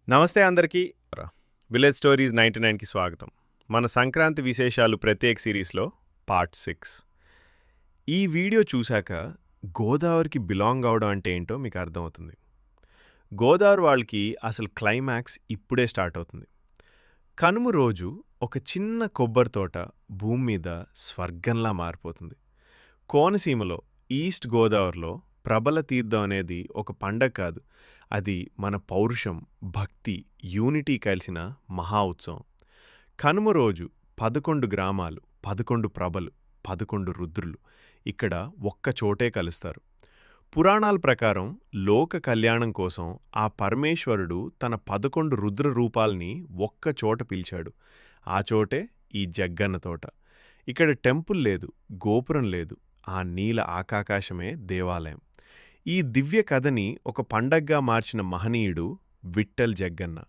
నమస్తే అందరికీ. Village stories 99కి స్వాగతం. మన సంక్రాంతి విశేషాలు ప్రత్యేక సిరీస్లో పార్ట్ 6. ఈ వీడియో చూశాక గోదావరికి బిలాంగ్ అవడం అంటే ఏంటో మీకు అర్థమవుతుంది. గోదావరి వాళ్ళకి అసలు క్లైమాక్స్ ఇప్పుడే స్టార్ట్ అవుతుంది. కనుమ రోజు ఒక చిన్న కొబ్బరి తోట భూమి మీద స్వర్గంలా మారిపోతుంది. కోనసీమలో ఈస్ట్ గోదావరిలో ప్రబల తీర్థం అనేది ఒక పండగ కాదు, అది మన పౌరుషం, భక్తి, యూనిటీ కలిసిన మహా ఉత్సవం. కనుమ రోజు 11 గ్రామాలు, 11 ప్రభలు, 11 రుద్రులు ఇక్కడ ఒక్క చోటే కలుస్తారు. పురాణాల ప్రకారం లోక కళ్యాణం కోసం ఆ పరమేశ్వరుడు తన 11 రుద్ర రూపాల్ని ఒక్క చోట పిలిచాడు. ఆ చోటే ఈ జగ్గన్న తోట. ఇక్కడ టెంపుల్ లేదు, గోపురం లేదు, ఆ నీల ఆకాశమే దేవాలయం. ఈ దివ్య కథని ఒక పండగ్గా మార్చిన మహనీయుడు విఠ్ఠల్ జగ్గన్న.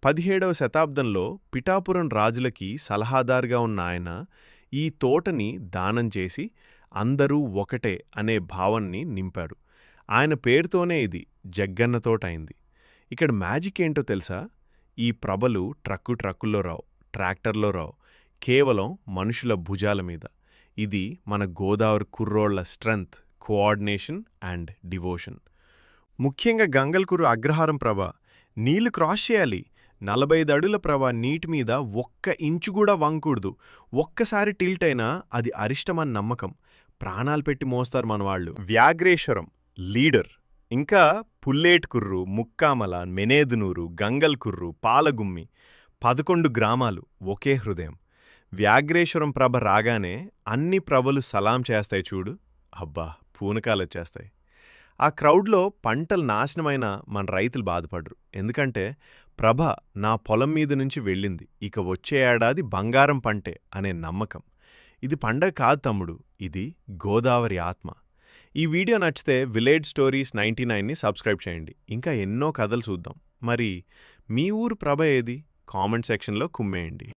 17వ శతాబ్దంలో పిఠాపురం రాజులకి సలహాదారుగా ఉన్న ఆయన ఈ తోటని దానం చేసి అందరూ ఒకటే అనే భావన్ని నింపాడు. ఆయన పేరుతోనే ఇది జగ్గన్న తోట అయింది. ఇక్కడ మ్యాజిక్ ఏంటో తెలుసా? ఈ ప్రభలు ట్రక్కుల్లో రావు, ట్రాక్టర్లో రావు, కేవలం మనుషుల భుజాల మీద. ఇది మన గోదావరి కుర్రోళ్ల స్ట్రెంగ్త్, కోఆర్డినేషన్ అండ్ డివోషన్. ముఖ్యంగా గంగల్కురు అగ్రహారం ప్రభ నీళ్లు క్రాస్ చేయాలి. 45 అడుగుల ప్రభ నీటి మీద ఒక్క ఇంచు కూడా వంకూడదు. ఒక్కసారి టిల్ట్ అయినా అది అరిష్టమని నమ్మకం. ప్రాణాలు పెట్టి మోస్తారు మనవాళ్లు. వ్యాఘ్రేశ్వరం లీడర్, ఇంకా పుల్లేట్కుర్రు, ముక్కామల, మెనేదునూరు, గంగల్కుర్రు, పాలగుమ్మి 11 గ్రామాలు ఒకే హృదయం. వ్యాఘ్రేశ్వరం ప్రభ రాగానే అన్ని ప్రభలు సలాం చేస్తాయి చూడు, అబ్బా పూనకాలొచ్చేస్తాయి. ఆ క్రౌడ్లో పంటలు నాశనమైన మన రైతులు బాధపడరు. ఎందుకంటే ప్రభ నా పొలం మీద నుంచి వెళ్ళింది, ఇక వచ్చే ఏడాది బంగారం పంటే అనే నమ్మకం. ఇది పండగ కాదు తమ్ముడు, ఇది గోదావరి ఆత్మ. ఈ వీడియో నచ్చితే విలేజ్ స్టోరీస్ 99ని సబ్స్క్రైబ్ చేయండి. ఇంకా ఎన్నో కథలు చూద్దాం. మరి మీ ఊరు ప్రభ ఏది? కామెంట్ సెక్షన్లో కుమ్మేయండి.